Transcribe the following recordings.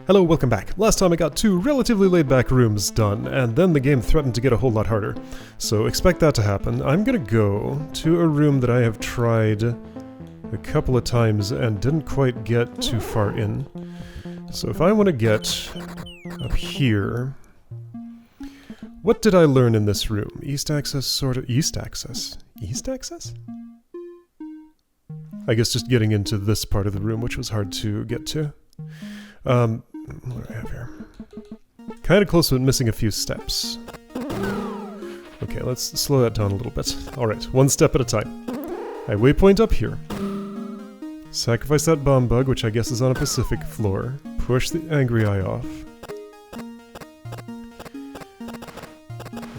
Hello, welcome back. Last time I got 2 relatively laid-back rooms done, and then the game threatened to get a whole lot harder. So expect that to happen. I'm gonna go to a room that I have tried a couple of times and didn't quite get too far in. So if I want to get up here... What did I learn in this room? East access, sort of... East access? East access? I guess just getting into this part of the room, which was hard to get to. What do I have here? Kind of close but missing a few steps. Okay, let's slow that down a little bit. Alright, one step at a time. I waypoint up here. Sacrifice that bomb bug, which I guess is on a Pacific floor. Push the angry eye off.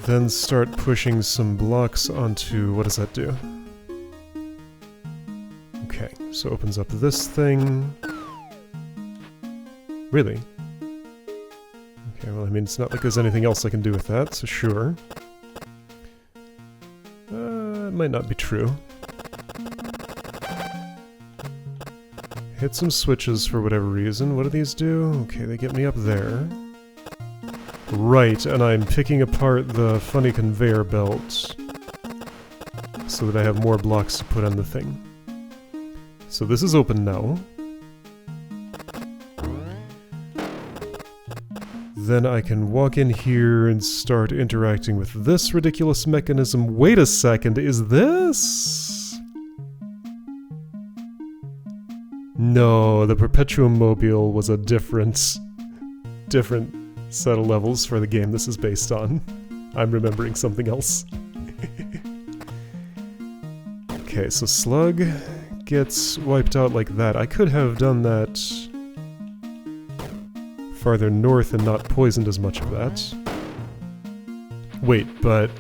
Then start pushing some blocks onto... what does that do? Okay, so opens up this thing... Really? Okay, well, I mean, it's not like there's anything else I can do with that, so sure. It might not be true. Hit some switches for whatever reason. What do these do? Okay, they get me up there. Right, and I'm picking apart the funny conveyor belt so that I have more blocks to put on the thing. So this is open now. Then I can walk in here and start interacting with this ridiculous mechanism. Wait a second, is this? No, the Perpetuum Mobile was a different set of levels for the game this is based on. I'm remembering something else. Okay, so Slug gets wiped out like that. I could have done that farther north and not poisoned as much of that. Wait, but...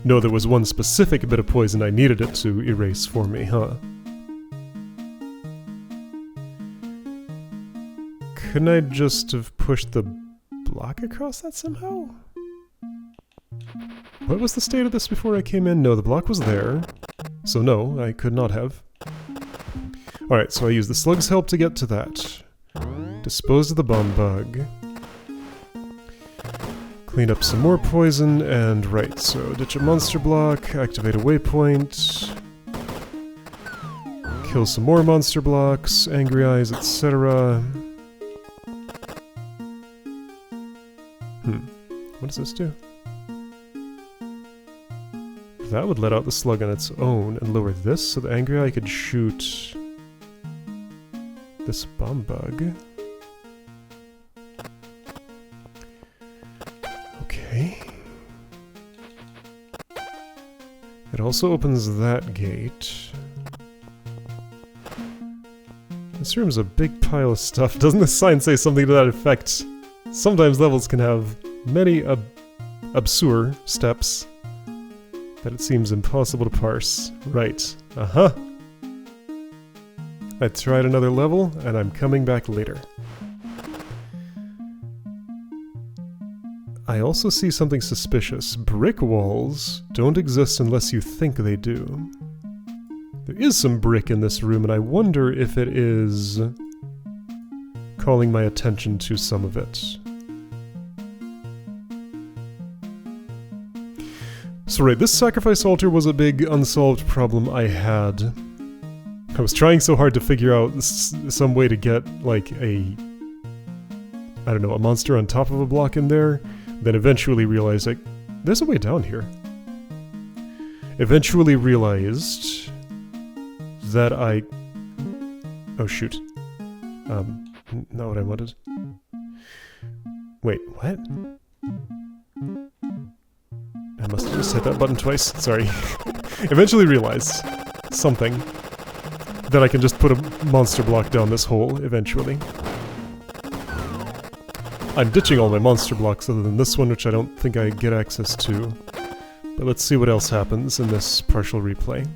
No, there was one specific bit of poison I needed it to erase for me, huh? Couldn't I just have pushed the block across that somehow? What was the state of this before I came in? No, the block was there. So no, I could not have. Alright, so I use the slug's help to get to that. Dispose of the bomb bug. Clean up some more poison, and right, so ditch a monster block, activate a waypoint, kill some more monster blocks, angry eyes, etc. What does this do? That would let out the slug on its own and lower this so the angry eye could shoot this bomb bug. Okay. It also opens that gate. This room's a big pile of stuff. Doesn't the sign say something to that effect? Sometimes levels can have many obscure steps that it seems impossible to parse. Right. Uh-huh. I tried another level, and I'm coming back later. I also see something suspicious. Brick walls don't exist unless you think they do. There is some brick in this room, and I wonder if it is calling my attention to some of it. So right, this sacrifice altar was a big unsolved problem I had. I was trying so hard to figure out some way to get, like, I don't know, a monster on top of a block in there. Then eventually realized, like, there's a way down here. Eventually realized that I... Oh, shoot. Not what I wanted. Wait, what? I must have just hit that button twice. Sorry. Eventually realized something. That I can just put a monster block down this hole, eventually. I'm ditching all my monster blocks other than this one, which I don't think I get access to. But let's see what else happens in this partial replay.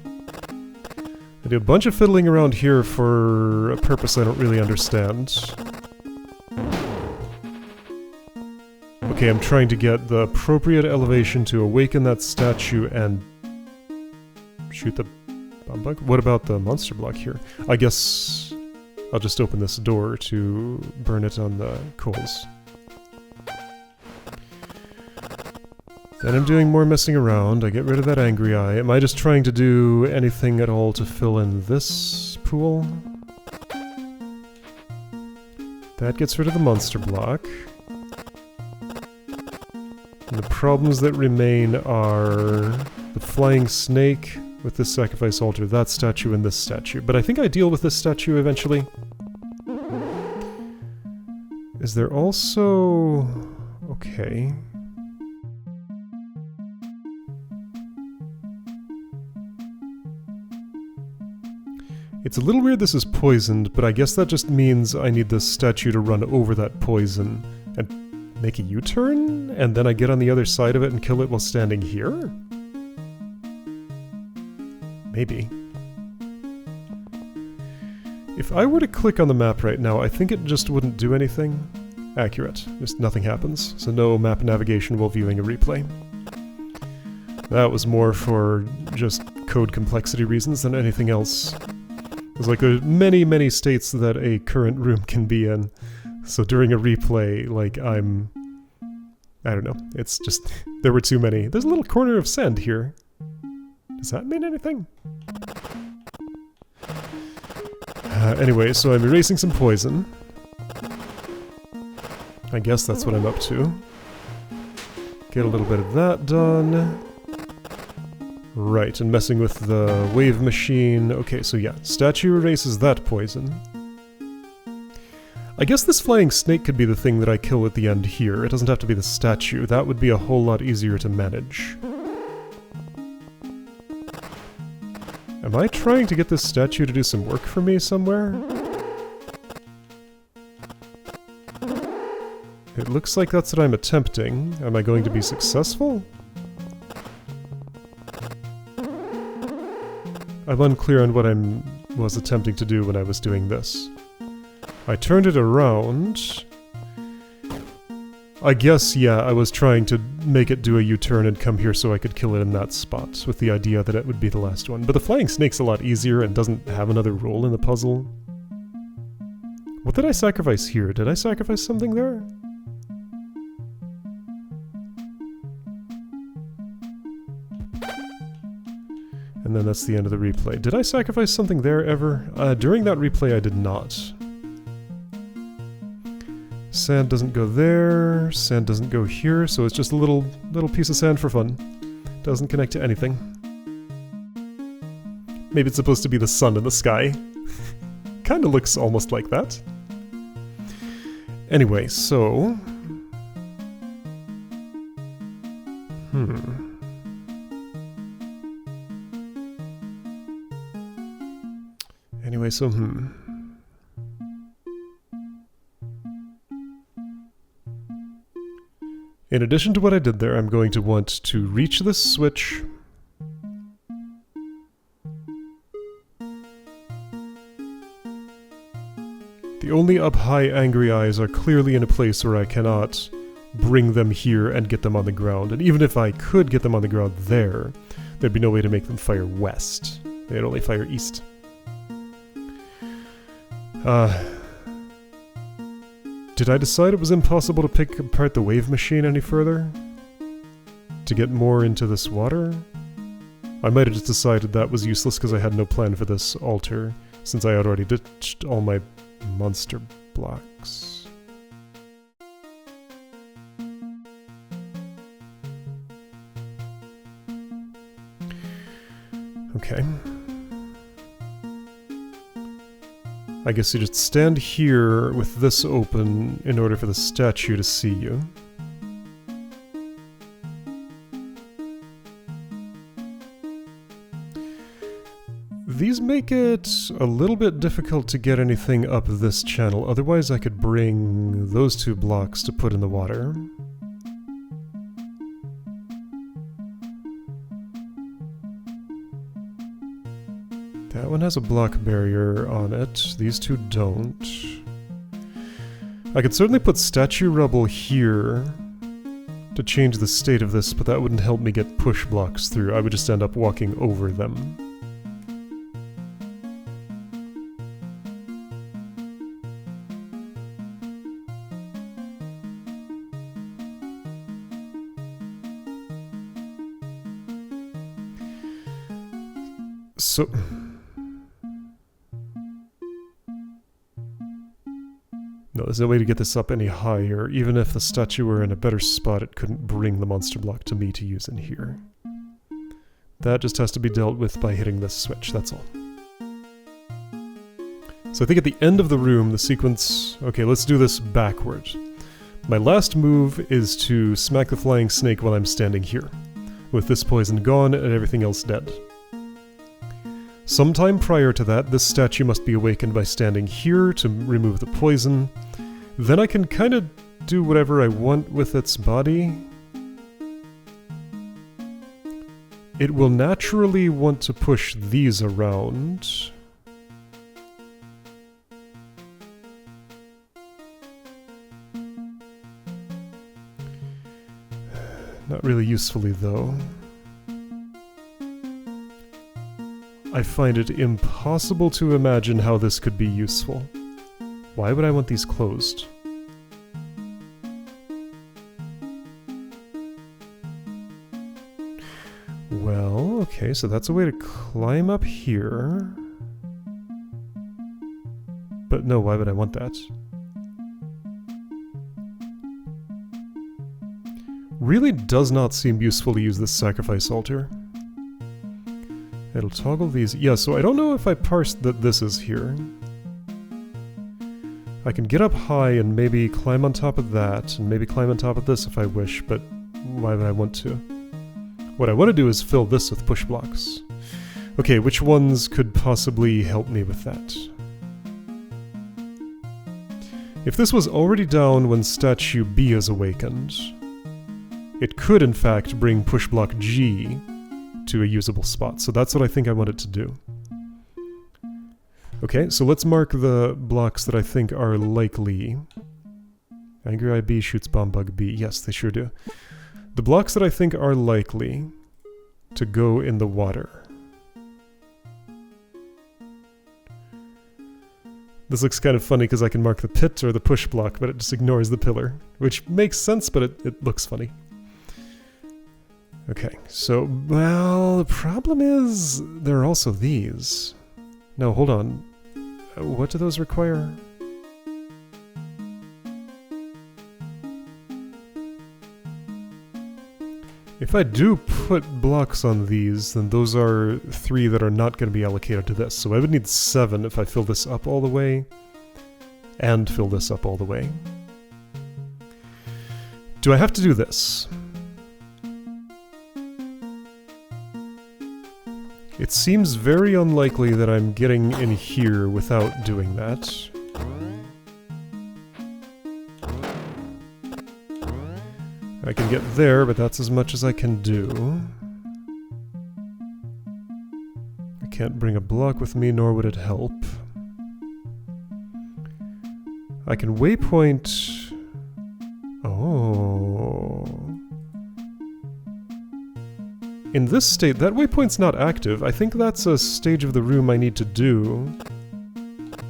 I do a bunch of fiddling around here for a purpose I don't really understand. Okay, I'm trying to get the appropriate elevation to awaken that statue and shoot the bomb bug. What about the monster block here? I guess I'll just open this door to burn it on the coals. Then I'm doing more messing around. I get rid of that angry eye. Am I just trying to do anything at all to fill in this pool? That gets rid of the monster block. And the problems that remain are the flying snake with this sacrifice altar, that statue, and this statue. But I think I deal with this statue eventually. Is there also... okay. It's a little weird this is poisoned, but I guess that just means I need this statue to run over that poison and make a U-turn? And then I get on the other side of it and kill it while standing here? Maybe. If I were to click on the map right now, I think it just wouldn't do anything. Accurate. Just nothing happens. So no map navigation while viewing a replay. That was more for just code complexity reasons than anything else. It's like there's many, many states that a current room can be in. So during a replay, like I don't know, it's just, there were too many. There's a little corner of sand here. Does that mean anything? Anyway, so I'm erasing some poison. I guess that's what I'm up to. Get a little bit of that done. Right, and messing with the wave machine. Okay, so yeah, statue erases that poison. I guess this flying snake could be the thing that I kill at the end here. It doesn't have to be the statue. That would be a whole lot easier to manage. Am I trying to get this statue to do some work for me somewhere? It looks like that's what I'm attempting. Am I going to be successful? I'm unclear on what I was attempting to do when I was doing this. I turned it around. I guess, yeah, I was trying to make it do a U-turn and come here so I could kill it in that spot, with the idea that it would be the last one. But the flying snake's a lot easier and doesn't have another role in the puzzle. What did I sacrifice here? Did I sacrifice something there? And then that's the end of the replay. Did I sacrifice something there ever? During that replay I did not. Sand doesn't go there, sand doesn't go here, so it's just a little piece of sand for fun. Doesn't connect to anything. Maybe it's supposed to be the sun in the sky. Kinda looks almost like that. Anyway, so... Anyway, so, In addition to what I did there, I'm going to want to reach this switch. The only up-high angry eyes are clearly in a place where I cannot bring them here and get them on the ground. And even if I could get them on the ground there, there'd be no way to make them fire west. They'd only fire east. Did I decide it was impossible to pick apart the wave machine any further? To get more into this water? I might have just decided that was useless because I had no plan for this altar, since I had already ditched all my monster blocks. Okay. I guess you just stand here with this open in order for the statue to see you. These make it a little bit difficult to get anything up this channel, otherwise I could bring those two blocks to put in the water. That one has a block barrier on it, these two don't. I could certainly put statue rubble here to change the state of this, but that wouldn't help me get push blocks through. I would just end up walking over them. So... No, there's no way to get this up any higher. Even if the statue were in a better spot, it couldn't bring the monster block to me to use in here. That just has to be dealt with by hitting this switch, that's all. So I think at the end of the room, the sequence... Okay, let's do this backward. My last move is to smack the flying snake while I'm standing here, with this poison gone and everything else dead. Sometime prior to that, this statue must be awakened by standing here to remove the poison. Then I can kind of do whatever I want with its body. It will naturally want to push these around. Not really usefully, though. I find it impossible to imagine how this could be useful. Why would I want these closed? Well, okay, so that's a way to climb up here. But no, why would I want that? Really does not seem useful to use this sacrifice altar. It'll toggle these. Yeah, so I don't know if I parsed that this is here. I can get up high and maybe climb on top of that, and maybe climb on top of this if I wish, but why would I want to? What I want to do is fill this with push blocks. Okay, which ones could possibly help me with that? If this was already down when statue B is awakened, it could in fact bring push block G to a usable spot, so that's what I think I want it to do. Okay, so let's mark the blocks that I think are likely. Angry Eye B shoots Bomb Bug B. Yes, they sure do. The blocks that I think are likely to go in the water. This looks kind of funny because I can mark the pit or the push block, but it just ignores the pillar, which makes sense, but it looks funny. Okay, so, well, the problem is there are also these. No, hold on. What do those require? If I do put blocks on these, then those are 3 that are not going to be allocated to this. So I would need 7 if I fill this up all the way, and fill this up all the way. Do I have to do this? It seems very unlikely that I'm getting in here without doing that. I can get there, but that's as much as I can do. I can't bring a block with me, nor would it help. I can waypoint... Oh... In this state, that waypoint's not active. I think that's a stage of the room I need to do.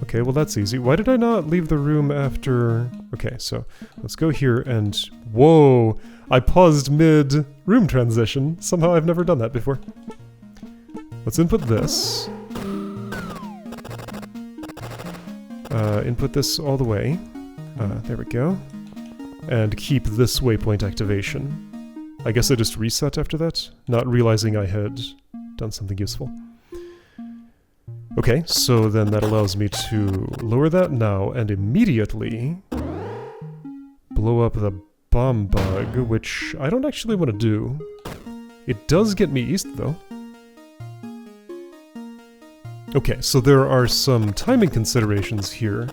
Okay, well that's easy. Why did I not leave the room after... Okay, so let's go here and... Whoa! I paused mid-room transition. Somehow I've never done that before. Let's input this. Input this all the way. There we go. And keep this waypoint activation. I guess I just reset after that, not realizing I had done something useful. Okay, so then that allows me to lower that now and immediately blow up the bomb bug, which I don't actually want to do. It does get me east, though. Okay, so there are some timing considerations here.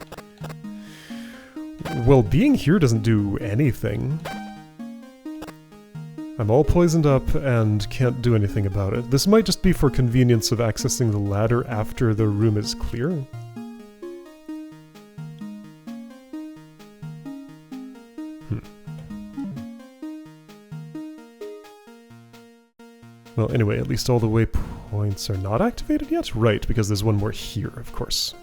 Well, being here doesn't do anything. I'm all poisoned up and can't do anything about it. This might just be for convenience of accessing the ladder after the room is clear. Well, anyway, at least all the waypoints are not activated yet? Right, because there's one more here, of course.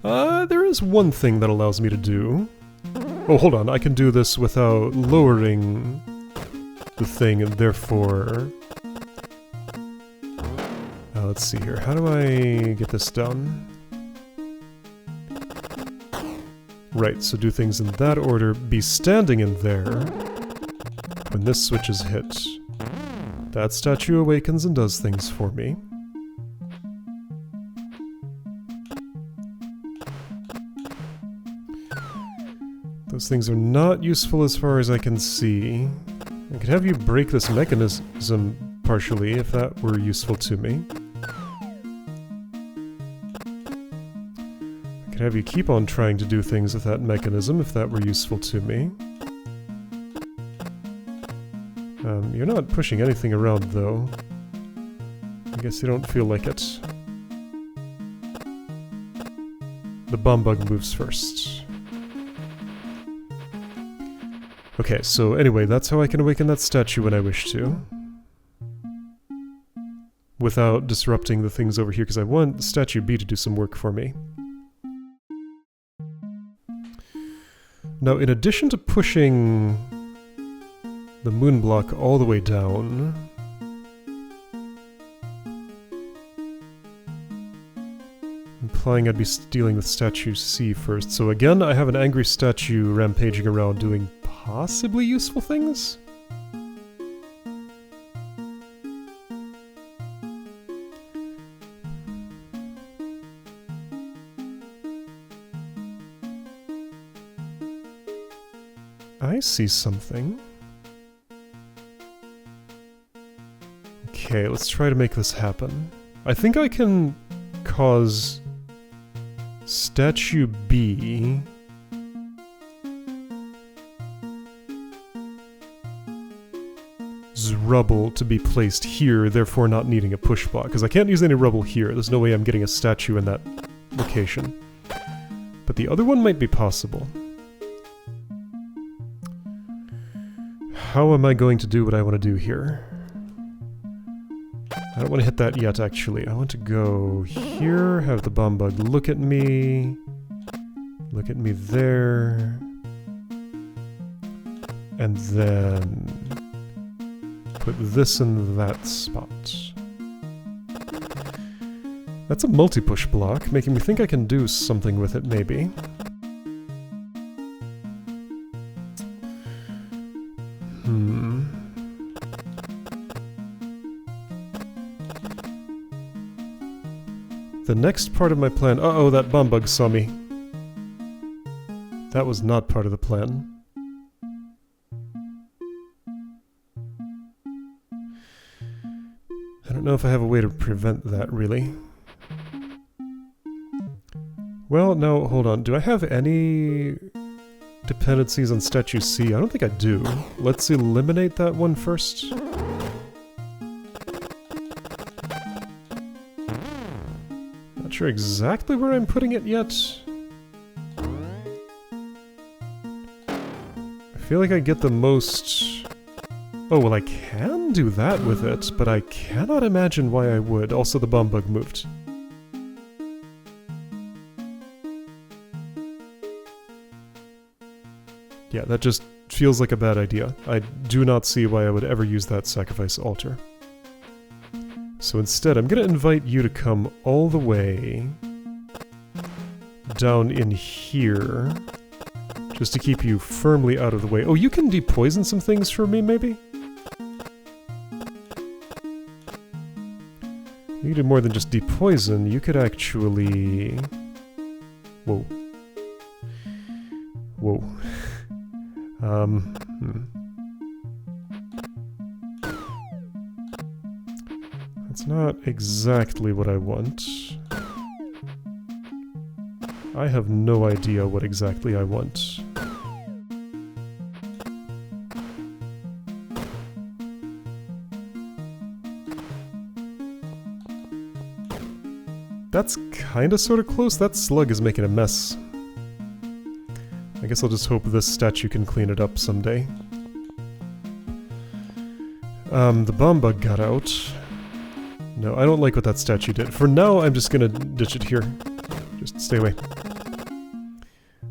There is one thing that allows me to do. Oh, hold on, I can do this without lowering the thing, and therefore let's see here. How do I get this done? Right, so do things in that order. Be standing in there when this switch is hit. That statue awakens and does things for me. Those things are not useful as far as I can see. I could have you break this mechanism partially if that were useful to me. I could have you keep on trying to do things with that mechanism if that were useful to me. You're not pushing anything around though. I guess you don't feel like it. The bomb bug moves first. Okay, so anyway, that's how I can awaken that statue when I wish to. Without disrupting the things over here, because I want statue B to do some work for me. Now, in addition to pushing the moon block all the way down, implying I'd be stealing the statue C first. So again, I have an angry statue rampaging around doing possibly useful things? I see something. Okay, let's try to make this happen. I think I can cause statue B rubble to be placed here, therefore not needing a push block, because I can't use any rubble here. There's no way I'm getting a statue in that location. But the other one might be possible. How am I going to do what I want to do here? I don't want to hit that yet, actually. I want to go here, have the bomb bug look at me there, and then put this in that spot. That's a multi-push block, making me think I can do something with it, maybe. The next part of my plan... Uh-oh, that bomb bug saw me. That was not part of the plan. I don't know if I have a way to prevent that, really. Well, no, hold on. Do I have any dependencies on statue C? I don't think I do. Let's eliminate that one first. Not sure exactly where I'm putting it yet. I feel like I get the most... Oh, well, I can do that with it, but I cannot imagine why I would. Also, the bomb bug moved. Yeah, that just feels like a bad idea. I do not see why I would ever use that sacrifice altar. So instead, I'm going to invite you to come all the way down in here, just to keep you firmly out of the way. Oh, you can depoison some things for me, maybe? You can do more than just depoison. You could actually... Whoa. Whoa. That's not exactly what I want. I have no idea what exactly I want. That's kinda sorta close. That slug is making a mess. I guess I'll just hope this statue can clean it up someday. The bomb bug got out. No, I don't like what that statue did. For now, I'm just gonna ditch it here. Just stay away.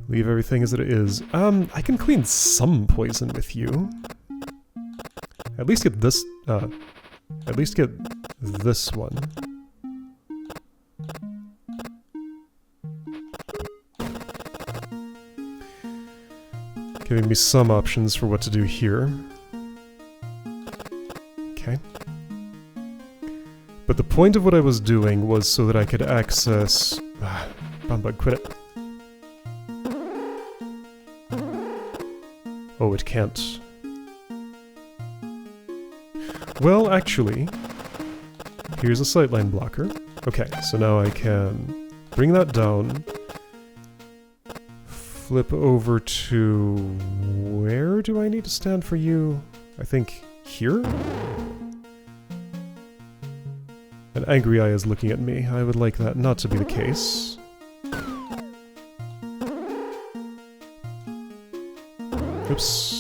Leave everything as it is. I can clean some poison with you. At least get this, at least get this one. Giving me some options for what to do here. Okay. But the point of what I was doing was so that I could access... Bumbug, quit it. Oh, it can't. Well, actually, here's a sightline blocker. Okay, so now I can bring that down, flip over to... where do I need to stand for you? I think here? An angry eye is looking at me. I would like that not to be the case. Oops.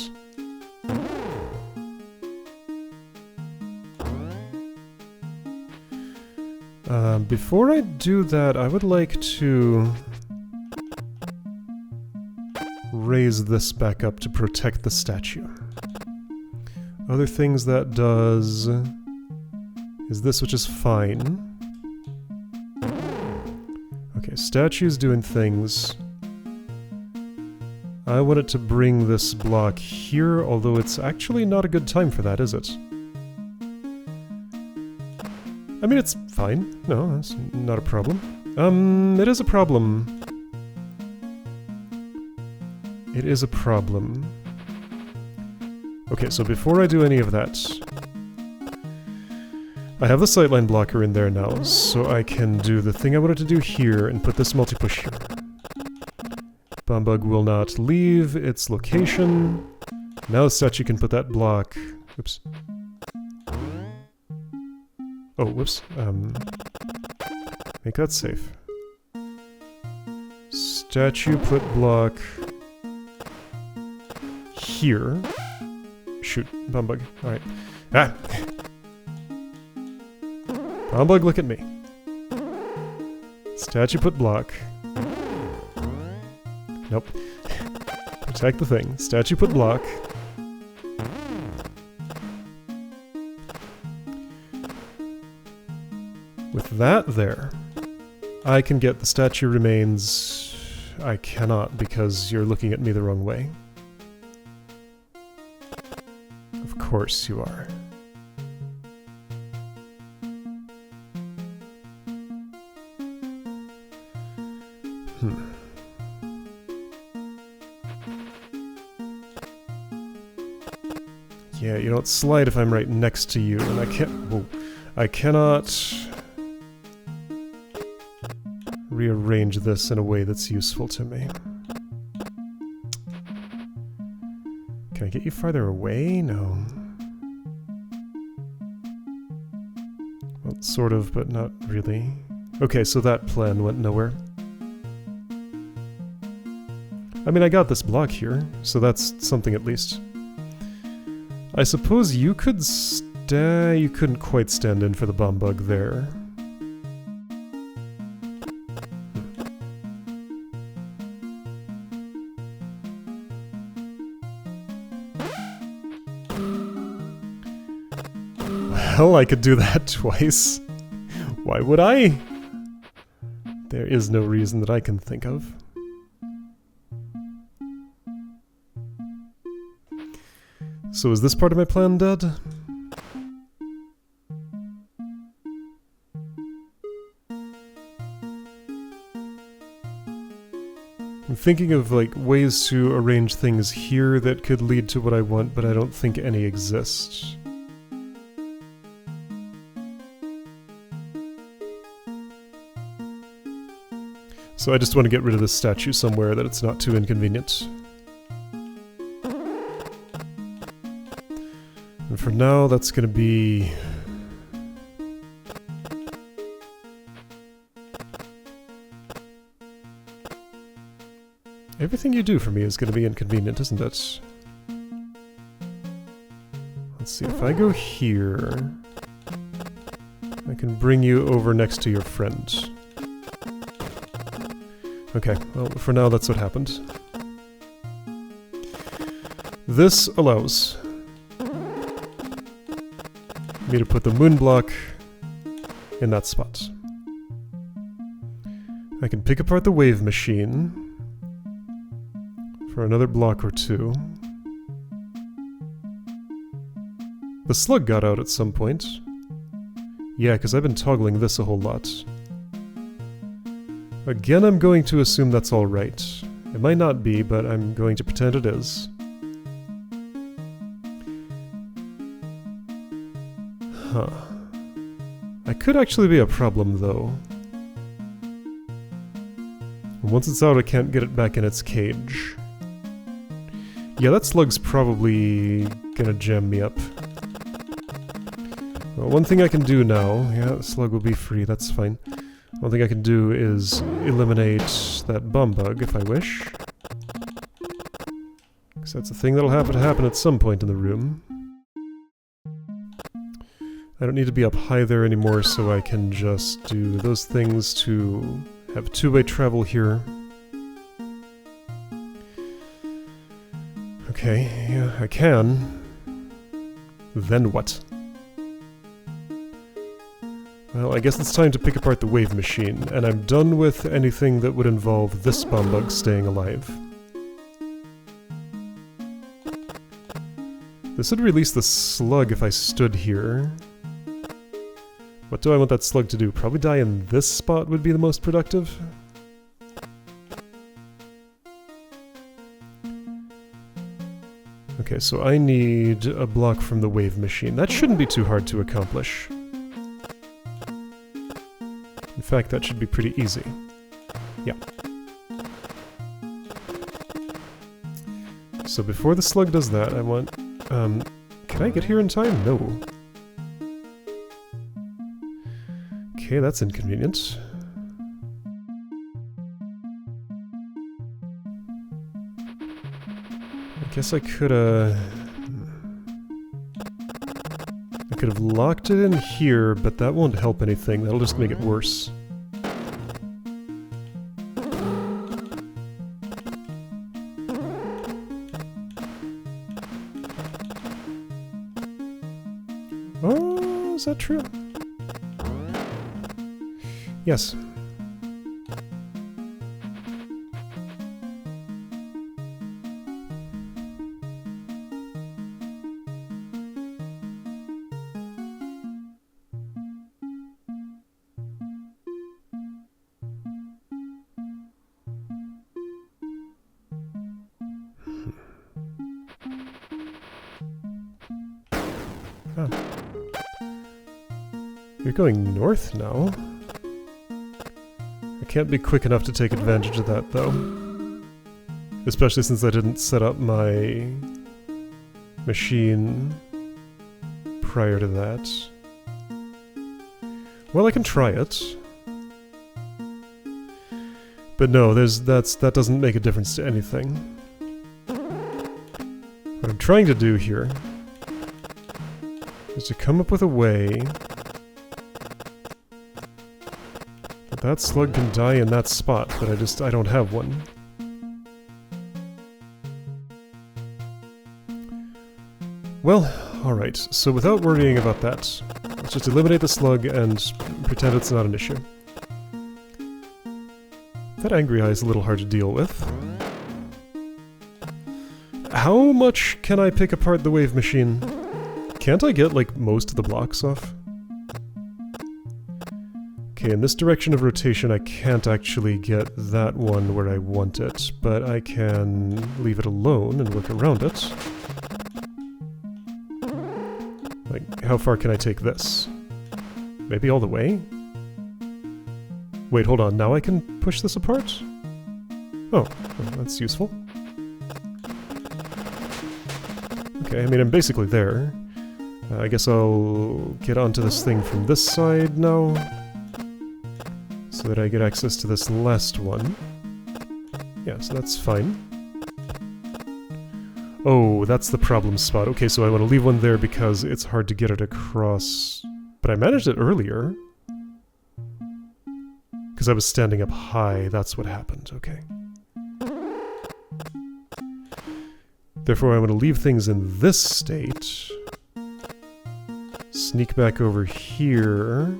Before I do that, I would like to raise this back up to protect the statue. Other things that does is this, which is fine. Okay, statue's doing things. I want it to bring this block here, although it's actually not a good time for that, is it? I mean, it's fine. No, that's not a problem. It is a problem. It is a problem. Okay, so before I do any of that, I have the sightline blocker in there now, so I can do the thing I wanted to do here and put this multi-push here. Bumbug will not leave its location. Now the statue can put that block... Oops. Oh, whoops. Make that safe. Statue put block... here. Shoot, Bumbug. Alright. Ah! Bumbug, look at me. Statue put block. Nope. Protect the thing. Statue put block. With that there, I can get the statue remains. I cannot because you're looking at me the wrong way. Of course you are. Yeah, you don't slide if I'm right next to you, and I can't... Whoa. I cannot rearrange this in a way that's useful to me. Can I get you farther away? No. Well, sort of, but not really. Okay, so that plan went nowhere. I mean, I got this block here, so that's something at least. I suppose you could you couldn't quite stand in for the Bumbug there. Well, I could do that twice. Why would I? There is no reason that I can think of. So is this part of my plan dead? I'm thinking of like ways to arrange things here that could lead to what I want, but I don't think any exist. So I just want to get rid of this statue somewhere that it's not too inconvenient. And for now, that's going to be... Everything you do for me is going to be inconvenient, isn't it? Let's see, if I go here... I can bring you over next to your friend. Okay, well, for now that's what happened. This allows me to put the moon block in that spot. I can pick apart the wave machine, for another block or two. The slug got out at some point. Yeah, because I've been toggling this a whole lot. Again, I'm going to assume that's alright. It might not be, but I'm going to pretend it is. Huh. That could actually be a problem, though. Once it's out, I can't get it back in its cage. Yeah, that slug's probably gonna jam me up. Well, one thing I can do now... Yeah, the slug will be free, that's fine. One thing I can do is eliminate that bomb bug, if I wish. Because that's a thing that'll have to happen at some point in the room. I don't need to be up high there anymore, so I can just do those things to have two-way travel here. Okay, yeah, I can. Then what? Well, I guess it's time to pick apart the wave machine, and I'm done with anything that would involve this bomb bug staying alive. This would release the slug if I stood here. What do I want that slug to do? Probably die in this spot would be the most productive. Okay, so I need a block from the wave machine. That shouldn't be too hard to accomplish. In fact, that should be pretty easy. Yeah. So before the slug does that, I want... can I get here in time? No. Okay, that's inconvenient. I guess I could've locked it in here, but that won't help anything. That'll just make it worse. Oh, is that true? Yes. Oh. You're going north now? I can't be quick enough to take advantage of that, though. Especially since I didn't set up my machine prior to that. Well, I can try it. But no, that doesn't make a difference to anything. What I'm trying to do here is to come up with a way that slug can die in that spot, but I don't have one. Well, alright, so without worrying about that, let's just eliminate the slug and pretend it's not an issue. That angry eye is a little hard to deal with. How much can I pick apart the wave machine? Can't I get, like, most of the blocks off? Okay, in this direction of rotation I can't actually get that one where I want it, but I can leave it alone and work around it. Like, how far can I take this? Maybe all the way? Wait, hold on, now I can push this apart? Oh, well, that's useful. Okay, I mean, I'm basically there. I guess I'll get onto this thing from this side now, so that I get access to this last one. Yeah, so that's fine. Oh, that's the problem spot. Okay, so I want to leave one there because it's hard to get it across. But I managed it earlier. Because I was standing up high, that's what happened. Okay. Therefore, I want to leave things in this state. Sneak back over here.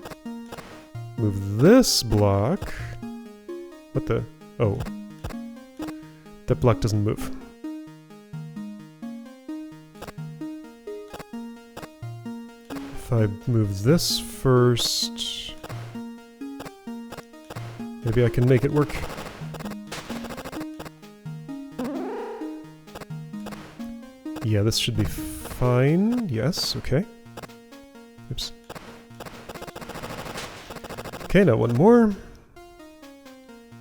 Move this block. What the? Oh. That block doesn't move. if I move this first... Maybe I can make it work. Yeah, this should be fine. Yes, okay. Oops. Okay, now one more.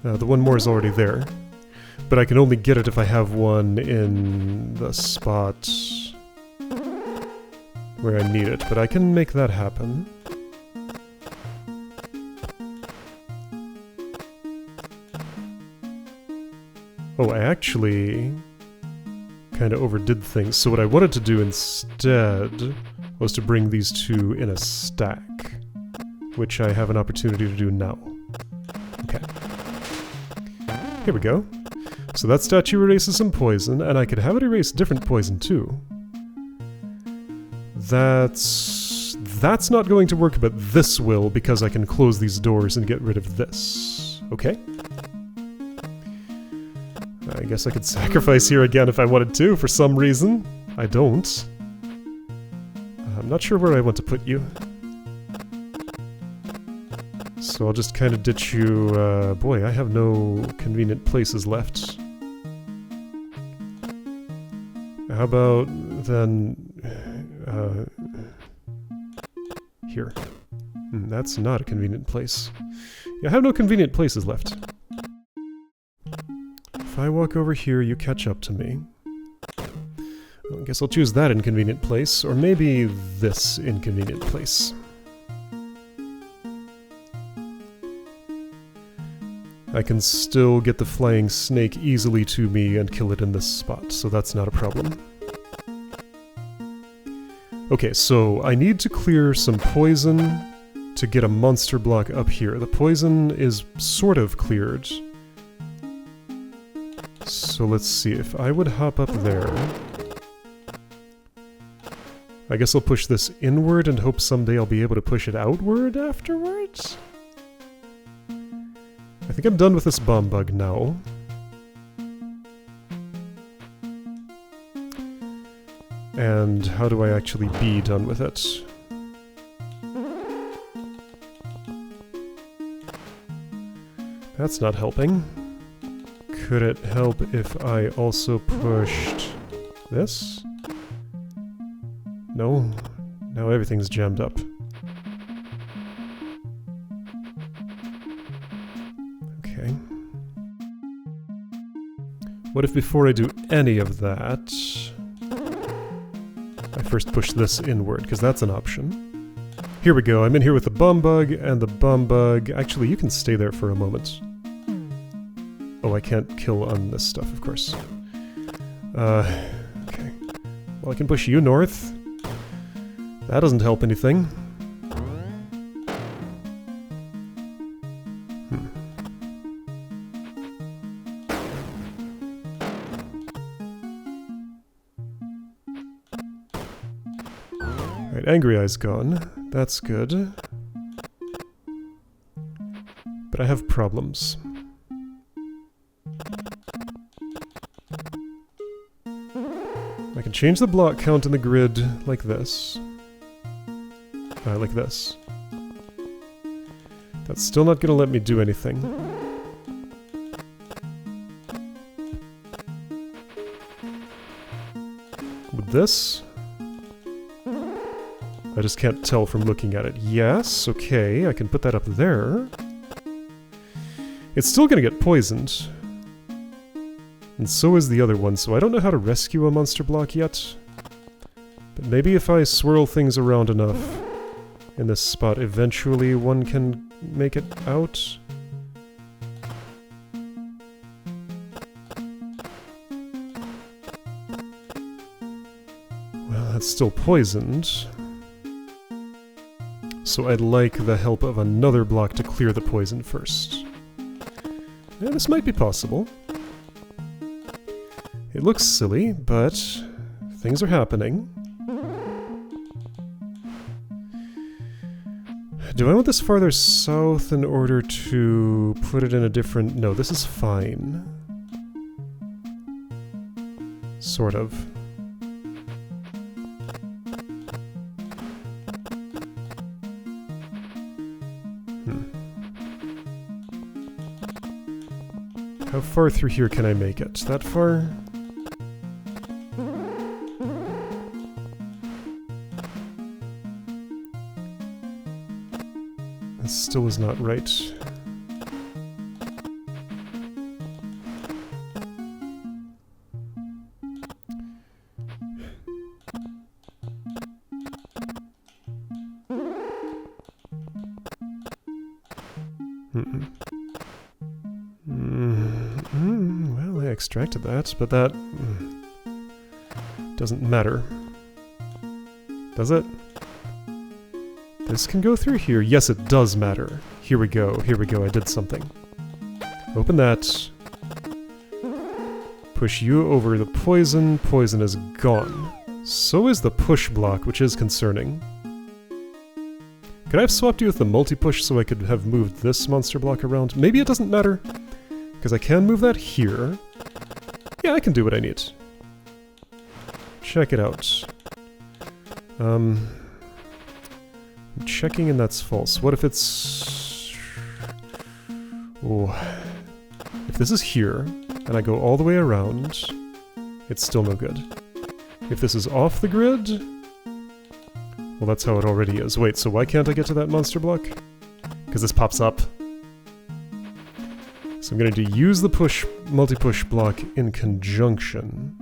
The one more is already there. But I can only get it if I have one in the spot where I need it. But I can make that happen. Oh, I actually kind of overdid things. So what I wanted to do instead was to bring these two in a stack, which I have an opportunity to do now. Okay. Here we go. So that statue erases some poison, and I could have it erase different poison too. That's not going to work, but this will, because I can close these doors and get rid of this. Okay. I guess I could sacrifice here again if I wanted to, for some reason. I don't. I'm not sure where I want to put you. So I'll just kind of ditch you... boy, I have no convenient places left. How about then... here. That's not a convenient place. Yeah, I have no convenient places left. If I walk over here, you catch up to me. Well, I guess I'll choose that inconvenient place, or maybe this inconvenient place. I can still get the flying snake easily to me and kill it in this spot, so that's not a problem. Okay, so I need to clear some poison to get a monster block up here. The poison is sort of cleared. So let's see, if I would hop up there... I guess I'll push this inward and hope someday I'll be able to push it outward afterwards? I think I'm done with this bomb bug now. And how do I actually be done with it? That's not helping. Could it help if I also pushed this? No. Now everything's jammed up. Okay. What if before I do any of that, I first push this inward, because that's an option. Here we go, I'm in here with the bomb bug, and the bomb bug... Actually, you can stay there for a moment. Oh, I can't kill on this stuff, of course. Okay. Well, I can push you north. That doesn't help anything. Alright, Angry Eye's gone. That's good. But I have problems. I can change the block count in the grid like this. Like this. That's still not gonna let me do anything. With this? I just can't tell from looking at it. Yes, okay, I can put that up there. It's still gonna get poisoned. And so is the other one, so I don't know how to rescue a monster block yet. But maybe if I swirl things around enough in this spot, eventually one can make it out. Well, that's still poisoned. So I'd like the help of another block to clear the poison first. Yeah, this might be possible. It looks silly, but things are happening. Do I want this farther south in order to put it in a different... No, this is fine. Sort of. far through here can I make it? That far? This still is not right. Well, I extracted that, but that doesn't matter. Does it? This can go through here. Yes, it does matter. Here we go. Here we go. I did something. Open that. Push you over the poison. Poison is gone. So is the push block, which is concerning. Could I have swapped you with the multi-push so I could have moved this monster block around? Maybe it doesn't matter, because I can move that here. Yeah, I can do what I need. Check it out. I'm checking and that's false. What if it's... Oh. If this is here, and I go all the way around, it's still no good. If this is off the grid... Well, that's how it already is. Wait, so why can't I get to that monster block? Because this pops up. So I'm going to use the push, multi-push block in conjunction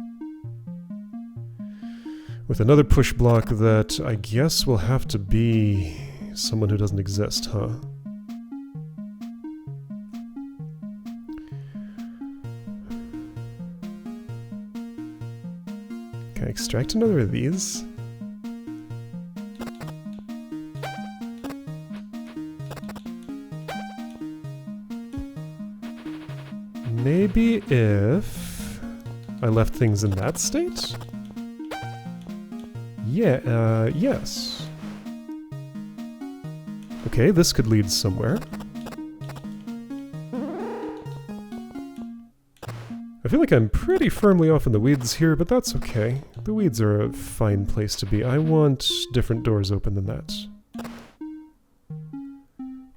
with another push block that I guess will have to be someone who doesn't exist, huh? Can I extract another of these? Maybe if I left things in that state? Yeah, yes. Okay, this could lead somewhere. I feel like I'm pretty firmly off in the weeds here, but that's okay. The weeds are a fine place to be. I want different doors open than that.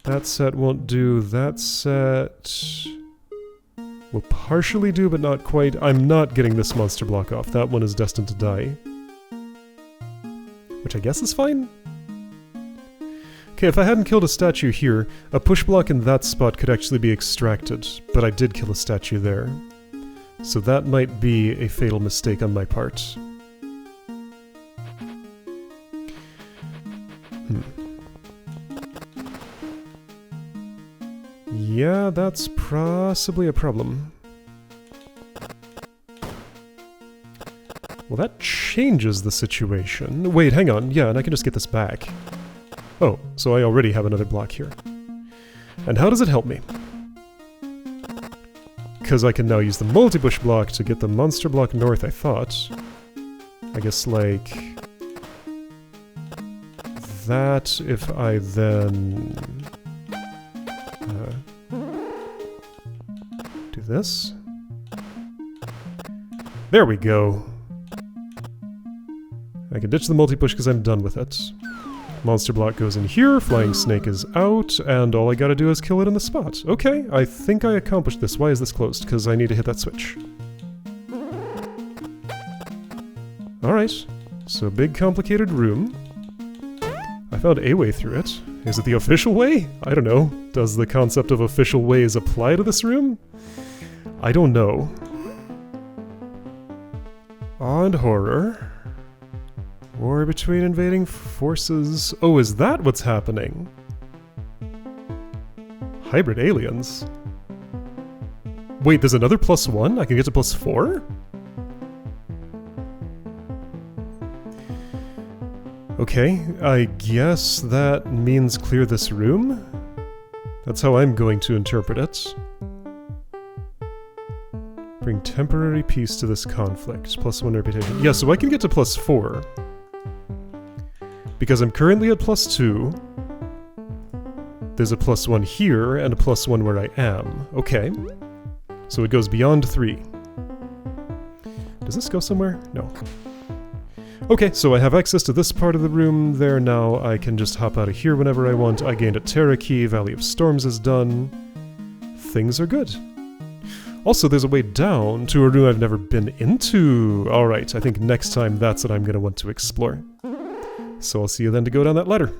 That set won't do. That set... will partially do, but not quite. I'm not getting this monster block off. That one is destined to die. Which I guess is fine? Okay, if I hadn't killed a statue here, a push block in that spot could actually be extracted, but I did kill a statue there. So that might be a fatal mistake on my part. Yeah, that's possibly a problem. Well, that changes the situation. Wait, hang on. Yeah, and I can just get this back. Oh, so I already have another block here. And how does it help me? Because I can now use the multi-push block to get the monster block north, I thought. I guess, like... that, if I then... do this. There we go. I can ditch the multi-push because I'm done with it. Monster block goes in here, flying snake is out, and all I gotta do is kill it in the spot. Okay, I think I accomplished this. Why is this closed? Because I need to hit that switch. Alright, so big complicated room. I found a way through it. Is it the official way? I don't know. Does the concept of official ways apply to this room? I don't know. Odd horror. War between invading forces. Oh, is that what's happening? Hybrid aliens? Wait, there's another +1? I can get to +4? Okay, I guess that means clear this room? That's how I'm going to interpret it. Bring temporary peace to this conflict. +1 reputation. Yeah, so I can get to +4. Because I'm currently at +2. There's a +1 here, and a +1 where I am. Okay. So it goes beyond 3. Does this go somewhere? No. Okay, so I have access to this part of the room there now. I can just hop out of here whenever I want. I gained a Terra key. Valley of Storms is done. Things are good. Also, there's a way down to a room I've never been into. Alright, I think next time that's what I'm going to want to explore. So I'll see you then to go down that ladder.